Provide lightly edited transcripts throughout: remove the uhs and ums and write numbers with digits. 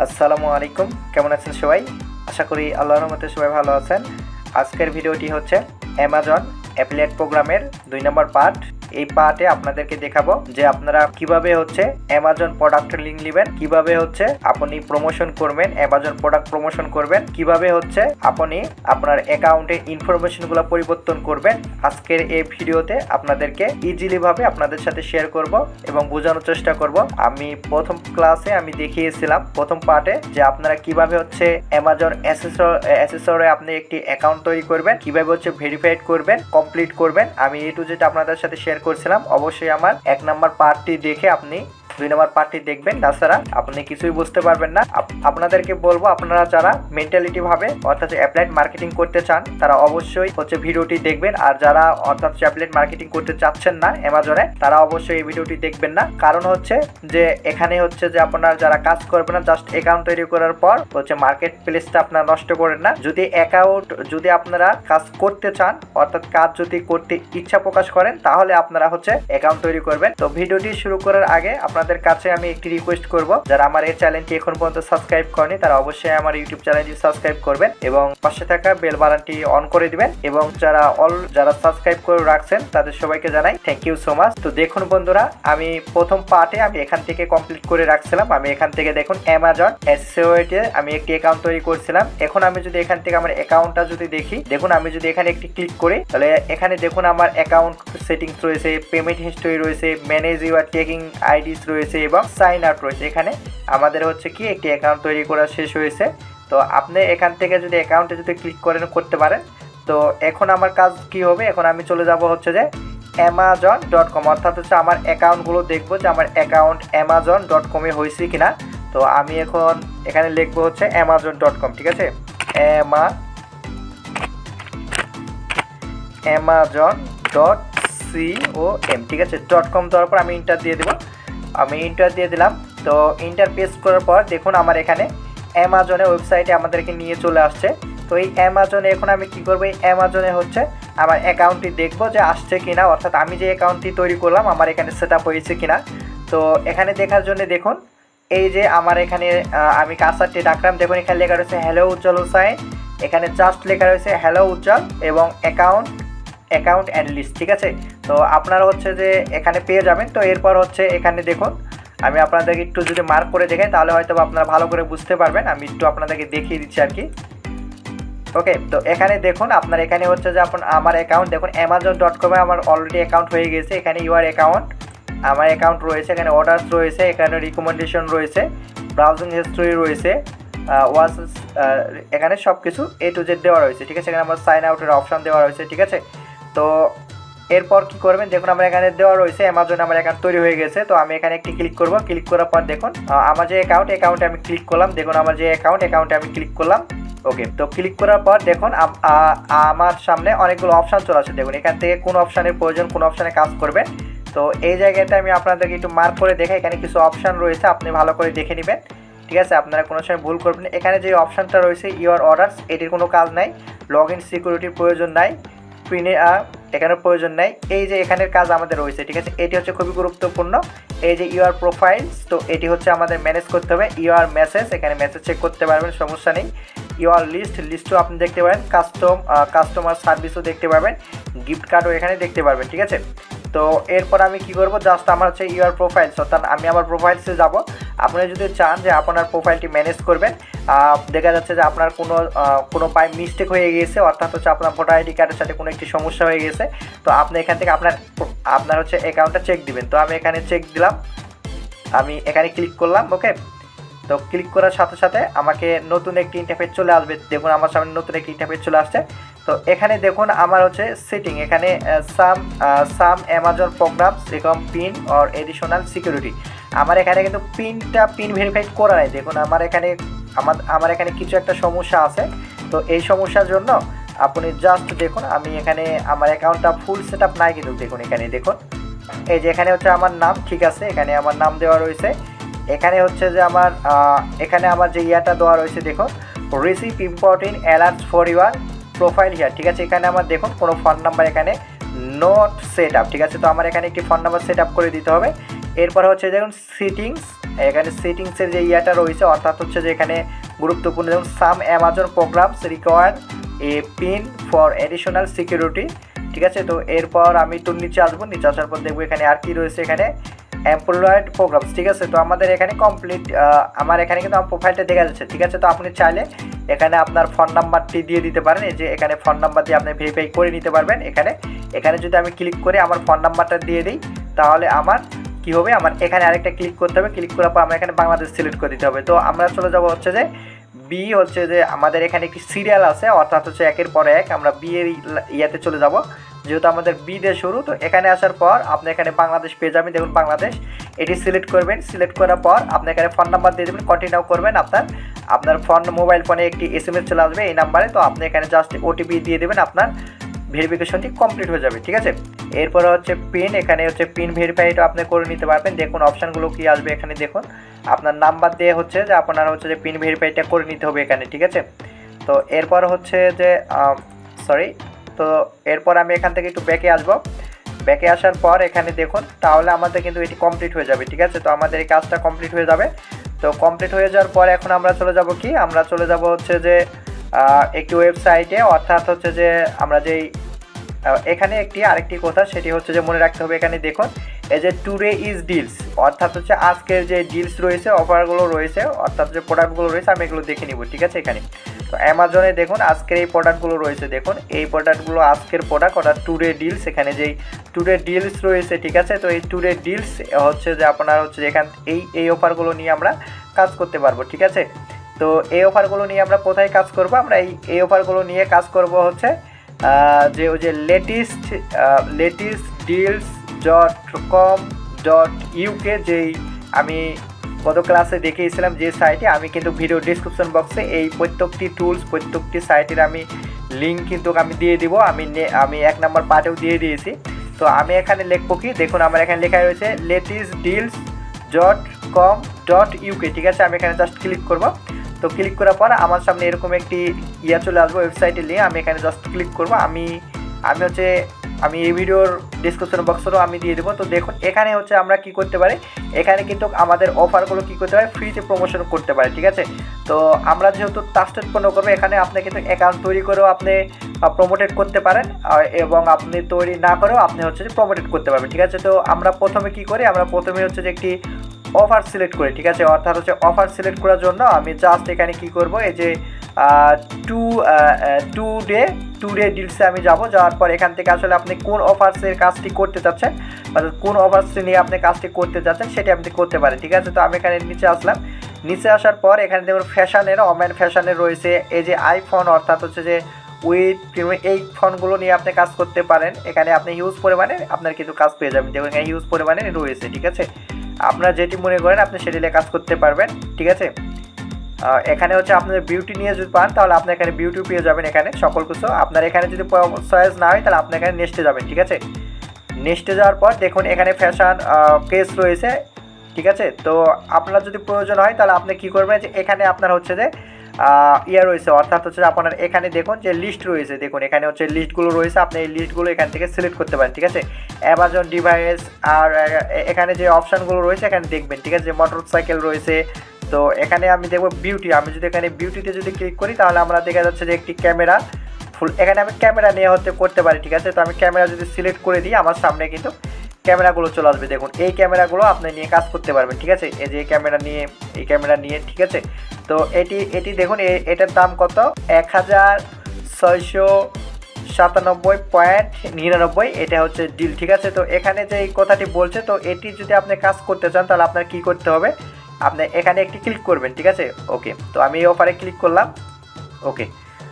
আসসালামু আলাইকুম, কেমন আছেন সবাই? আশা করি আল্লাহর রহমতে সবাই ভালো আছেন। আজকের ভিডিওটি হচ্ছে অ্যামাজন অ্যাফিলিয়েট প্রোগ্রামের 2 নম্বর পার্ট। এই পার্টে আপনাদেরকে দেখাবো যে আপনারা কিভাবে হচ্ছে অ্যামাজন প্রোডাক্টের লিংক নেবেন, কিভাবে হচ্ছে আপনি প্রমোশন করবেন, অ্যামাজন প্রোডাক্ট প্রমোশন করবেন, কিভাবে হচ্ছে আপনি আপনার অ্যাকাউন্টে ইনফরমেশনগুলো পরিবর্তন করবেন। আজকের এই ভিডিওতে আপনাদেরকে ইজিলি ভাবে আপনাদের সাথে শেয়ার করব এবং বোঝানোর চেষ্টা করব। আমি প্রথম ক্লাসে দেখিয়েছিলাম প্রথম পার্টে যে আপনারা কিভাবে হচ্ছে অ্যামাজন অ্যাসেসরে আপনি একটি অ্যাকাউন্ট তৈরি করবেন, কিভাবে হচ্ছে ভেরিফাইড করবেন, কমপ্লিট করবেন। আমি এ টু জেড আপনাদের সাথে শেয়ার করছিলাম। অবশ্যই আমার 1 নম্বর পার্টটি দেখে আপনি 2 নম্বর পার্টটি দেখবেন, তাছাড়া আপনি কিছুই বুঝতে পারবেন না। আপনাদেরকে বলবো, আপনারা যারা মেন্টালিটি ভাবে অর্থাৎ অ্যাপ্লাইড মার্কেটিং করতে চান তারা অবশ্যই হচ্ছে ভিডিওটি দেখবেন, আর যারা অর্থাৎ অ্যাপ্লাইড মার্কেটিং করতে চাচ্ছেন না অ্যামাজনে তারা অবশ্যই এই ভিডিওটি দেখবেন না। কারণ হচ্ছে যে এখানে হচ্ছে যে আপনারা যারা কাজ করবেন না, জাস্ট অ্যাকাউন্ট তৈরি করার পর হচ্ছে মার্কেট প্লেসটা আপনারা নষ্ট করেন না। যদি আপনারা কাজ করতে চান অর্থাৎ কাজ যদি করতে ইচ্ছা প্রকাশ করেন তাহলে আপনারা হচ্ছে অ্যাকাউন্ট তৈরি করবেন। তো ভিডিওটি শুরু করার আগে আপনাদের কাছে আমি একটি রিকোয়েস্ট করব, যারা আমার এই চ্যানেলটি এখন পর্যন্ত সাবস্ক্রাইব করেনি তারা অবশ্যই আমার ইউটিউব চ্যানেলটি সাবস্ক্রাইব করবেন এবং পাশে থাকা বেল বাটনটি অন করে দিবেন। এবং যারা সাবস্ক্রাইব করে রাখছেন তাদের সবাইকে জানাই থ্যাংক ইউ সো মাচ। তো দেখুন বন্ধুরা, আমি প্রথম পার্টে আমি এখান থেকে কমপ্লিট করে রাখছিলাম। আমি এখান থেকে দেখুন অ্যামাজন এসইওতে আমি একটি অ্যাকাউন্ট তৈরি করছিলাম। এখন আমি যদি এখান থেকে আমার অ্যাকাউন্টটা যদি দেখি, দেখুন আমি যদি এখানে একটি ক্লিক করি তাহলে এখানে দেখুন আমার অ্যাকাউন্ট সেটিংস রয়েছে, পেমেন্ট হিস্টরি রয়েছে, ম্যানেজ ইউর টেকিং আইডিস রয়েছে এবং সাইন আউট রয়েছে। এখানে আমাদের হচ্ছে কি একটি অ্যাকাউন্ট তৈরি করা শেষ হয়েছে। তো আপনি এখান থেকে যদি অ্যাকাউন্টে যদি ক্লিক করতে পারেন। তো এখন আমার কাজ কি হবে, এখন আমি চলে যাব হচ্ছে যে amazon.com, অর্থাৎ হচ্ছে আমার অ্যাকাউন্টগুলো দেখবো যে আমার অ্যাকাউন্ট amazon.com-এ হয়েছে কিনা। তো আমি এখন এখানে লিখবো হচ্ছে amazon.com, ঠিক আছে, amazon.com, ঠিক আছে। .com দেওয়ার পর আমি ইন্টার দিয়ে দেবো। আমি ইন্টার দিয়ে দিলাম। তো ইন্টার পেস্ট করার পর দেখুন আমার এখানে অ্যামাজনের ওয়েবসাইটে আমাদেরকে নিয়ে চলে আসছে। তো এই অ্যামাজনে এখন আমি কি করবো, এই অ্যামাজনে হচ্ছে আমার অ্যাকাউন্টটি দেখবো যে আসছে কিনা, অর্থাৎ আমি যে অ্যাকাউন্টটি তৈরি করলাম আমার এখানে সেট আপ হয়েছে কিনা। তো এখানে দেখার জন্য দেখুন এই যে আমার এখানে আমি কার্সারটি রাখলাম, দেখুন এখানে লেখা রয়েছে হ্যালো উজ্জ্বল হোসাইন, এখানে জাস্ট লেখা রয়েছে হ্যালো উজ্জ্বল এবং অ্যাকাউন্ট অ্যানালিস্ট, ঠিক আছে। তো আপনারা হচ্ছে যে এখানে পেয়ে যাবেন। তো এরপর হচ্ছে এখানে দেখুন আমি আপনাদেরকে একটু যদি মার্ক করে দেখাই তাহলে হয়তো আপনারা ভালো করে বুঝতে পারবেন। আমি একটু আপনাদেরকে দেখিয়ে দিচ্ছি আর কি। ওকে, তো এখানে দেখুন আপনার এখানে হচ্ছে যে আমার অ্যাকাউন্ট দেখুন amazon.com-এ আমার অলরেডি অ্যাকাউন্ট হয়ে গেছে। এখানে ইউর অ্যাকাউন্ট, আমার অ্যাকাউন্ট রয়েছে, এখানে অর্ডার্স রয়েছে, এখানে রিকমেন্ডেশন রয়েছে, ব্রাউজিং হিস্ট্রি রয়েছে, এখানে সব কিছু এ টু জেড দেওয়া রয়েছে, ঠিক আছে। এখানে আমার সাইন আউটের অপশান দেওয়া রয়েছে, ঠিক আছে। তো এরপর কি করবেন, দেখুন আমার এখানে দেওয়া রয়েছে অ্যামাজনে আমার অ্যাকাউন্ট তৈরি হয়ে গেছে। তো আমি এখানে একটি ক্লিক করব। ক্লিক করার পর দেখুন আমার যে অ্যাকাউন্টে আমি ক্লিক করলাম, দেখুন আমার যে অ্যাকাউন্টে আমি ক্লিক করলাম। ওকে, তো ক্লিক করার পর দেখুন আমার সামনে অনেকগুলো অপশান চলে আসে। দেখুন এখান থেকে কোন অপশানের প্রয়োজন, কোন অপশানে কাজ করবেন। তো এই জায়গাটা আমি আপনাদেরকে একটু মার্ক করে দেখাই। এখানে কিছু অপশান রয়েছে, আপনি ভালো করে দেখে নেবেন, ঠিক আছে। আপনারা কোনো সময় ভুল করবেন। এখানে যে অপশানটা রয়েছে ইউর অর্ডার্স, এটির কোনো কাজ নাই, লগ ইন সিকিউরিটির প্রয়োজন নাই, এখানের প্রয়োজন নাই। এই যে এখানের কাজ আমাদের রয়েছে, ঠিক আছে। এটি হচ্ছে খুবই গুরুত্বপূর্ণ। এই যে ইউর প্রোফাইলস, তো এটি হচ্ছে আমাদের ম্যানেজ করতে হবে। ইউর মেসেজ, এখানে মেসেজ চেক করতে পারবেন, সমস্যা নেই। ইউর লিস্টও আপনি দেখতে পাবেন, কাস্টমার সার্ভিসও দেখতে পাবেন, গিফট কার্ডও এখানে দেখতে পারবেন, ঠিক আছে। তো এরপর আমি কি করব, জাস্ট আমার হচ্ছে ইউর প্রোফাইলস, অর্থাৎ আমি আমার প্রোফাইলসে যাব। আপনি যদি চান যে আপনার প্রোফাইলটি ম্যানেজ করবেন, দেখা যাচ্ছে যে আপনার কোনো পায়ে মিস্টেক হয়ে গিয়েছে, অর্থাৎ হচ্ছে আপনার ভোটার আইডি কার্ডের সাথে কোনো একটি সমস্যা হয়ে গেছে, তো আপনি এখান থেকে আপনার হচ্ছে অ্যাকাউন্টটা চেক দিবেন। তো আমি এখানে চেক দিলাম, আমি এখানে ক্লিক করলাম। ওকে, তো ক্লিক করার সাথে সাথে আমাকে নতুন একটি ইন্টারফেস চলে আসবে। দেখুন আমার সামনে নতুন একটি ইন্টারফেস চলে আসছে। তো এখানে দেখুন আমার হচ্ছে সেটিং, এখানে সাম অ্যামাজন প্রোগ্রামস এরকম পিন অর এডিশনাল সিকিউরিটি। আমার এখানে কিন্তু পিন ভেরিফাইড করা নাই। দেখুন আমার এখানে কিছু একটা সমস্যা আছে। তো এই সমস্যার জন্য আপনি জাস্ট দেখুন আমি এখানে আমার অ্যাকাউন্টটা ফুল সেট আপ নাই, কিন্তু দেখুন এখানে দেখুন এই যে এখানে হচ্ছে আমার নাম, ঠিক আছে, এখানে আমার নাম দেওয়া রয়েছে। এখানে হচ্ছে যে এখানে আমার যে ইয়াটা দেওয়া রয়েছে, দেখুন receive important alerts for your profile here, ঠিক আছে। এখানে আমার দেখুন কোনো ফোন নাম্বার এখানে নট সেট আপ, ঠিক আছে। তো আমার এখানে একটি ফোন নাম্বার সেট আপ করে দিতে হবে। এরপর হচ্ছে দেখুন সেটিংস, এখানে সেটিংসের যে ইয়াটা রয়েছে অর্থাৎ হচ্ছে যে এখানে গুরুত্বপূর্ণ দেখুন some Amazon programmes required a PIN for additional security, ঠিক আছে। তো এরপর আমি তো নিচে আসবো, নিচে আসার পর দেখবো এখানে আর কি রয়েছে, এখানে এমপ্লয়েড প্রোগ্রামস, ঠিক আছে। তো আমাদের এখানে কমপ্লিট, আমার এখানে কিন্তু আমার প্রোফাইলটা দেখা যাচ্ছে, ঠিক আছে। তো আপনি চাইলে এখানে আপনার ফোন নাম্বারটি দিয়ে দিতে পারেন, এই যে এখানে ফোন নাম্বার দিয়ে আপনি ভেরিফাই করে নিতে পারবেন। এখানে যদি আমি ক্লিক করে আমার ফোন নাম্বারটা দিয়ে দিই তাহলে আমার কি হবে, আমার এখানে আরেকটা ক্লিক করতে হবে, ক্লিক করার পর আমরা এখানে বাংলাদেশ সিলেক্ট করে দিতে হবে। তো আমরা চলে যাব হচ্ছে যে বি, হচ্ছে যে আমাদের এখানে একটি সিরিয়াল আছে অর্থাৎ হচ্ছে একের পর এক আমরা বি এর ইয়াতে চলে যাব, যেহেতু আমাদের বি দিয়ে শুরু। তো এখানে আসার পর আপনি এখানে বাংলাদেশ পেয়ে যাবেন, দেখুন বাংলাদেশ, এটি সিলেক্ট করবেন। সিলেক্ট করার পর আপনি এখানে ফোন নাম্বার দিয়ে দেবেন, কন্টিনিউ করবেন। আপনার মোবাইল ফোনে একটি SMS চলে আসবে এই নাম্বারে, তো আপনি এখানে জাস্ট OTP দিয়ে দেবেন, আপনার ভেরিফিকেশনটি কমপ্লিট হয়ে যাবে, ঠিক আছে। এরপরে হচ্ছে পিন, এখানে হচ্ছে পিন ভেরিফাইটা আপনি করে নিতে পারবেন। দেখুন অপশানগুলো কি আসবে এখানে, দেখুন আপনার নাম্বার দিয়ে হচ্ছে যে আপনার হচ্ছে যে পিন ভেরিফাইটা করে নিতে হবে এখানে, ঠিক আছে। তো এরপর হচ্ছে যে তো এরপর আমি এখান থেকে একটু ব্যাকে আসবো। ব্যাকে আসার পর এখানে দেখুন তাহলে আমাদের কিন্তু এটি কমপ্লিট হয়ে যাবে, ঠিক আছে। তো আমাদের এই কাজটা কমপ্লিট হয়ে যাবে। তো কমপ্লিট হয়ে যাওয়ার পর এখন আমরা চলে যাব কি, আমরা চলে যাব হচ্ছে যে একটি ওয়েবসাইটে, অর্থাৎ হচ্ছে যে আমরা যেই এখানে আরেকটি কথা সেটি হচ্ছে যে মনে রাখতে হবে, এখানে দেখুন এই যে টুডে ইজ ডিলস, অর্থাৎ হচ্ছে আজকের যে ডিলস রয়েছে, অফারগুলো রয়েছে, অর্থাৎ যে প্রোডাক্টগুলো রয়েছে আমি এগুলো দেখে নিব, ঠিক আছে। এখানে তো অ্যামাজনে দেখুন আজকের এই প্রোডাক্টগুলো রয়েছে, দেখুন এই প্রোডাক্টগুলো আজকের প্রোডাক্ট, অর্থাৎ টুডে ডিলস, এখানে যেই টুডে ডিলস রয়েছে, ঠিক আছে। তো এই টুডে ডিলস হচ্ছে যে আপনার হচ্ছে এখান এই অফারগুলো নিয়ে আমরা কাজ করতে পারবো, ঠিক আছে। তো এই অফারগুলো নিয়ে আমরা কোথায় কাজ করব, আমরা এই অফারগুলো নিয়ে কাজ করব হচ্ছে যে ওই যে লেটেস্ট deals.com.uk, যেই আমি গত ক্লাসে দেখিয়েছিলাম যে সাইটে, আমি কিন্তু ভিডিও ডিসক্রিপশন বক্সে এই প্রত্যেকটি টুলস, প্রত্যেকটি সাইটের আমি লিঙ্ক কিন্তু আমি দিয়ে দিব, আমি 1 নম্বর পার্টেও দিয়ে দিয়েছি। তো আমি এখানে লিখবো কি, দেখুন আমার এখানে লেখা রয়েছে latestdeals.com.uk, ঠিক আছে। আমি এখানে জাস্ট ক্লিক করব। তো ক্লিক করার পর আমার সামনে এরকম একটি ইয়া চলে আসবে, ওয়েবসাইটের লিঙ্ক, আমি এখানে জাস্ট ক্লিক করব। আমি এই ভিডিওর ডিসক্রিপশন বক্সেরও আমি দিয়ে দেবো। তো দেখুন এখানে হচ্ছে আমরা কি করতে পারি, এখানে কিন্তু আমাদের অফারগুলো কি করতে পারি, ফ্রিতে প্রমোশন করতে পারি, ঠিক আছে। তো আমরা যেহেতু ট্রাস্টেড পণ্য করবো, এখানে আপনি কিন্তু অ্যাকাউন্ট তৈরি করেও আপনি প্রমোটেড করতে পারেন, এবং আপনি তৈরি না করেও আপনি হচ্ছে যে প্রমোটেড করতে পারবেন, ঠিক আছে। তো আমরা প্রথমে কি করি, আমরা প্রথমে হচ্ছে যে একটি অফার সিলেক্ট করি, ঠিক আছে। অর্থাৎ হচ্ছে অফার সিলেক্ট করার জন্য আমি জাস্ট এখানে কি করব, এই যে টু ডে ডিলসে আমি যাওয়ার পর এখান থেকে আসলে আপনি কোন অফার্সের কাজটি করতে চাচ্ছেন, অর্থাৎ কোন অফার্স নিয়ে আপনি কাজটি করতে চাচ্ছেন সেটি আপনি করতে পারেন, ঠিক আছে। তো আমি এখানে নিচে আসলাম, নিচে আসার পর এখানে দেখুন ফ্যাশনের, ওমেন ফ্যাশনের রয়েছে, এই যে আইফোন, অর্থাৎ হচ্ছে যে এই ফোনগুলো নিয়ে আপনি কাজ করতে পারেন। এখানে আপনি হিউজ পরিমাণে আপনার কিন্তু কাজ পেয়ে যাবেন, দেখুন এখানে হিউজ পরিমাণে রয়েছে, ঠিক আছে। আপনার যেটি মনে করেন আপনি সেটি নিয়ে কাজ করতে পারবেন, ঠিক আছে। এখানে হচ্ছে আপনাদের বিউটি নিয়ে যদি পান তাহলে আপনি এখানে বিউটি পেয়ে যাবেন, এখানে সকল কিছু। আপনার এখানে যদি চয়েস না হয় তাহলে আপনি এখানে নেক্সটে যাবেন, ঠিক আছে। নেক্সটে যাওয়ার পর দেখুন এখানে ফ্যাশন কেস রয়েছে, ঠিক আছে। তো আপনার যদি প্রয়োজন হয় তাহলে আপনি কি করবেন, যে এখানে আপনার হচ্ছে যে রয়েছে, অর্থাৎ হচ্ছে আপনার এখানে দেখুন যে লিস্ট রয়েছে, দেখুন এখানে হচ্ছে লিস্টগুলো রয়েছে, আপনি এই লিস্টগুলো এখান থেকে সিলেক্ট করতে পারেন, ঠিক আছে। অ্যামাজন ডিভাইস, আর এখানে যে অপশানগুলো রয়েছে এখানে দেখবেন, ঠিক আছে। যে মোটরসাইকেল রয়েছে, তো এখানে আমি দেখবো বিউটি, আমি যদি এখানে বিউটিতে যদি ক্লিক করি তাহলে আমরা দেখা যাচ্ছে যে একটি ক্যামেরা ফুল, এখানে আমি ক্যামেরা নিয়ে করতে পারি, ঠিক আছে। তো আমি ক্যামেরা যদি সিলেক্ট করে দিই আমার সামনে কিন্তু ক্যামেরাগুলো চলে আসবে, দেখুন এই ক্যামেরাগুলো আপনি নিয়ে কাজ করতে পারবেন, ঠিক আছে। এই যে এই ক্যামেরা নিয়ে, ঠিক আছে। তো এটি দেখুন এটার দাম কত, 1697.99, এটা হচ্ছে ডিল, ঠিক আছে। তো এখানে যে এই কথাটি বলছে, তো এটি যদি আপনি কাজ করতে চান তাহলে আপনার কি করতে হবে, আপনি এখানে একটি ক্লিক করবেন, ঠিক আছে। ওকে, তো আমি এই অফারে ক্লিক করলাম, ওকে।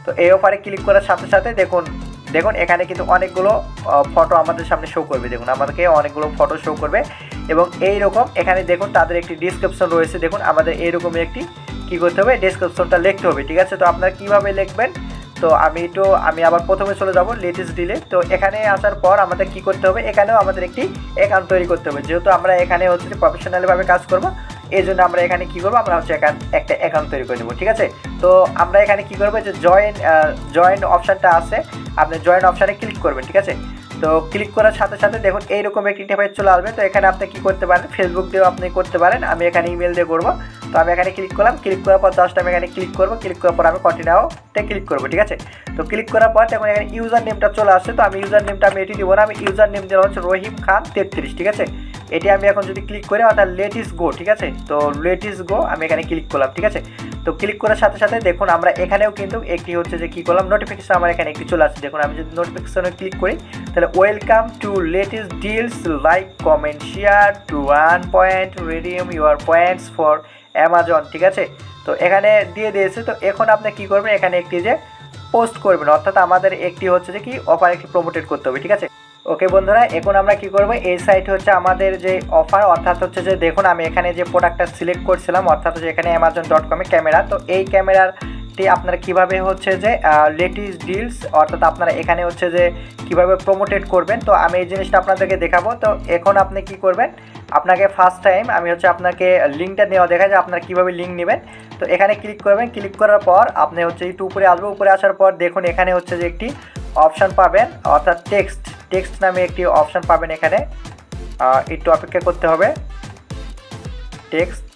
তো এই অফারে ক্লিক করার সাথে সাথে দেখুন এখানে কিন্তু অনেকগুলো ফটো আমাদের সামনে শো করবে, দেখুন আমাদেরকে অনেকগুলো ফটো শো করবে, এবং এইরকম এখানে দেখুন তাদের একটি ডিসক্রিপশন রয়েছে, দেখুন আমাদের এইরকমই একটি কী করতে হবে, ডিসক্রিপশনটা লিখতে হবে, ঠিক আছে। তো আপনারা কীভাবে লিখবেন, তো আমি আবার প্রথমে চলে যাব লেটেস্ট ডিলে। তো এখানে আসার পর আমাদের কি করতে হবে, এখানেও আমাদের একটি অ্যাকাউন্ট তৈরি করতে হবে, যেহেতু আমরা এখানে হচ্ছে যে প্রফেশনালিভাবে কাজ করব, এই জন্য আমরা এখানে কি করব, আমরা হচ্ছে একটা অ্যাকাউন্ট তৈরি করে নেব, ঠিক আছে। তো আমরা এখানে কি করব, যে জয়েন অপশানটা আছে, আপনি জয়েন অপশানে ক্লিক করবেন, ঠিক আছে। তো ক্লিক করার সাথে সাথে দেখুন এইরকম একটি ইন্টারফেস চলে আসবে। তো এখানে আপনি কি করতে পারেন, ফেসবুক দিয়েও আপনি করতে পারেন, আমি এখানে ইমেল দিয়ে করবো। তো আমি এখানে ক্লিক করলাম, ক্লিক করার পর জাস্ট আমি এখানে ক্লিক করবো, ক্লিক করার পর আমি কন্টিনিউতে ক্লিক করবো, ঠিক আছে। তো ক্লিক করার পর দেখুন এখানে ইউজার নেমটা চলে আসছে। তো আমি ইউজার নেমটা আমি এটি দিব না, আমি ইউজার নেম দেওয়া হচ্ছে রহিম খান 33, ঠিক আছে। এটি আমি এখন যদি ক্লিক করি অর্থাৎ লেট ইস গো, ঠিক আছে। তো লেট ইস গো আমি এখানে ক্লিক করলাম, ঠিক আছে। তো ক্লিক করার সাথে সাথে দেখুন আমরা এখানেও কিন্তু একটি হচ্ছে যে কী করলাম, নোটিফিকেশন আমার এখানে একটি চলে আসছে। দেখুন আমি যদি নোটিফিকেশনে ক্লিক করি তাহলে welcome to latest deals, like comment share two 1 point, redeem your points for Amazon, ঠিক আছে। তো এখানে দিয়ে দিয়েছে। তো এখন আপনি কী করবেন, এখানে একটি যে পোস্ট করবেন, অর্থাৎ আমাদের একটি হচ্ছে যে কি অফার একটি প্রমোটেড করতে হবে, ঠিক আছে। ওকে বন্ধুরা, এখন আমরা কি করব, এই সাইট হচ্ছে আমাদের যে অফার, অর্থাৎ হচ্ছে যে দেখুন আমি এখানে যে প্রোডাক্টটা সিলেক্ট করছিলাম, অর্থাৎ হচ্ছে এখানে amazon.com-এ ক্যামেরা। তো এই ক্যামেরাটি আপনারা কিভাবে হচ্ছে যে লেটেস্ট ডিলস, অর্থাৎ আপনারা এখানে হচ্ছে যে কিভাবে প্রমোটেড করবেন, তো আমি এই জিনিসটা আপনাদেরকে দেখাবো। তো এখন আপনি কি করবেন, আপনাকে ফার্স্ট টাইম আমি হচ্ছে আপনাকে লিঙ্কটা নেওয়া দেখা যায় আপনারা কীভাবে লিঙ্ক নেবেন। তো এখানে ক্লিক করবেন, ক্লিক করার পর আপনি হচ্ছে একটু উপরে আসবে, উপরে আসার পর দেখুন এখানে হচ্ছে যে একটি অপশান পাবেন, অর্থাৎ টেক্সট নামে একটি অপশান পাবেন। এখানে একটু অপেক্ষা করতে হবে,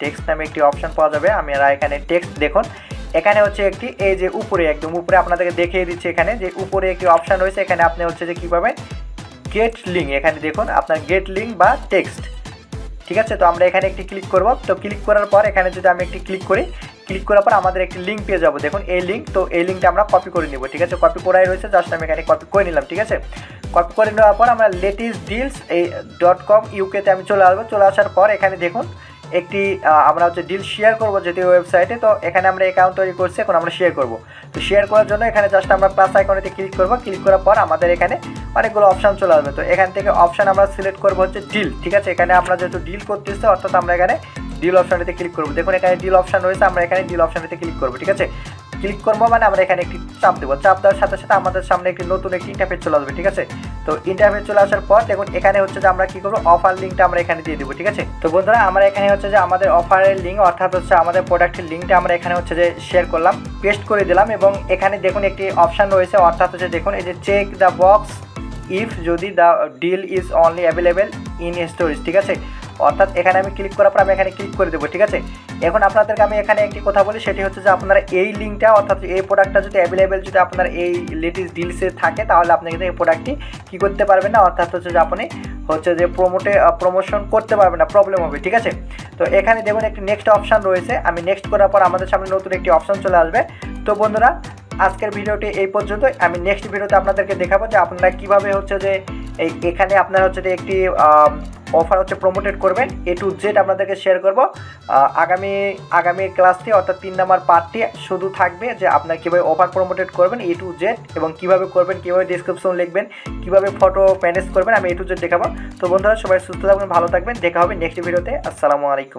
টেক্সট নামে একটি অপশান পাওয়া যাবে। আমরা এখানে টেক্সট দেখুন এখানে হচ্ছে একটি এই যে উপরে একদম উপরে আপনাদেরকে দেখিয়ে দিচ্ছে, এখানে যে উপরে একটি অপশান রয়েছে, এখানে আপনি হচ্ছে যে কী পাবেন, গেট লিঙ্ক। এখানে দেখুন আপনার গেট লিঙ্ক বা টেক্সট, ঠিক আছে। তো আমরা এখানে একটি ক্লিক করব। তো ক্লিক করার পর এখানে যদি আমি একটি ক্লিক করি, ক্লিক করার পর আমাদের একটি লিঙ্ক পেয়ে যাবো, দেখুন এই লিঙ্ক। তো এই লিঙ্কটা আমরা কপি করে নিব, ঠিক আছে। কপি করাই রয়েছে, জাস্ট আমি এখানে কপি করে নিলাম, ঠিক আছে। কপি করে নেওয়ার পর আমরা লেটেস্ট ডিলস এই .com UK-তে আমি চলে আসবো। চলে আসার পর এখানে দেখুন একটি আমরা হচ্ছে ডিল শেয়ার করবো যেটি ওয়েবসাইটে। তো এখানে আমরা অ্যাকাউন্ট তৈরি করছি, এখন আমরা শেয়ার করব। তো শেয়ার করার জন্য এখানে জাস্ট আমরা প্লাস আইকনেতে ক্লিক করব। ক্লিক করার পর আমাদের এখানে অনেকগুলো অপশান চলে আসবে। তো এখান থেকে অপশান আমরা সিলেক্ট করবো হচ্ছে ডিল, ঠিক আছে। এখানে আমরা যেহেতু ডিল করতেছি, অর্থাৎ আমরা এখানে ডিল অপশানটিতে ক্লিক করবো। দেখুন এখানে ডিল অপশান রয়েছে, আমরা এখানে ডিল অপশানটিতে ক্লিক করবো, ঠিক আছে। ক্লিক করবো মানে আমরা এখানে একটি চাপ দেবো, চাপ দেওয়ার সাথে সাথে আমাদের সামনে একটি নতুন একটি ইন্টারফেস চলে আসবে, ঠিক আছে। তো ইন্টারফেস চলে আসার পর দেখুন এখানে হচ্ছে যে আমরা কি করবো, অফার লিঙ্কটা আমরা এখানে দিয়ে দেবো, ঠিক আছে। তো বন্ধুরা আমরা এখানে হচ্ছে যে আমাদের অফারের লিঙ্ক, অর্থাৎ হচ্ছে আমাদের প্রোডাক্টের লিঙ্কটা আমরা এখানে হচ্ছে যে শেয়ার করলাম, পেস্ট করে দিলাম। এবং এখানে দেখুন একটি অপশান রয়েছে, অর্থাৎ হচ্ছে দেখুন এই যে চেক দ্য বক্স ইফ যদি the deal is only available in storage, ঠিক আছে। অর্থাৎ এখানে আমি ক্লিক করার পর আমি এখানে ক্লিক করে দেবো, ঠিক আছে। এখন আপনাদেরকে আমি এখানে একটি কথা বলি, সেটি হচ্ছে যে আপনারা এই লিঙ্কটা, অর্থাৎ এই প্রোডাক্টটা যদি অ্যাভেলেবেল যদি আপনার এই লেটেস্ট ডিলসে থাকে, তাহলে আপনি কিন্তু এই প্রোডাক্টটি কী করতে পারবেন না, অর্থাৎ হচ্ছে যে আপনি হচ্ছে যে প্রমোশন করতে পারবেন না, প্রবলেম হবে, ঠিক আছে। তো এখানে দেখুন একটি নেক্সট অপশান রয়েছে, আমি নেক্সট করার পর আমাদের সামনে নতুন একটি অপশান চলে আসবে। তো বন্ধুরা আজকের ভিডিওটি এই পর্যন্ত। আমি নেক্সট ভিডিওতে আপনাদেরকে দেখাবো যে আপনারা কীভাবে হচ্ছে যে এখানে আপনারা হচ্ছে যে একটি অফার হচ্ছে প্রমোটেড করবেন। A to Z আপনাদেরকে শেয়ার করব। আগামী ক্লাসটি অর্থাৎ 3 নম্বর পার্টটি শুধু থাকবে যে আপনারা কীভাবে অফার প্রমোটেড করবেন A to Z, এবং কীভাবে করবেন, কীভাবে ডেসক্রিপশন লিখবেন, কীভাবে ফটো ম্যানেজ করবেন, আমি A to Z দেখাবো। তো বন্ধুরা সবাই সুস্থ থাকবেন, ভালো থাকবেন, দেখা হবে নেক্সট ভিডিওতে। আসসালামু আলাইকুম।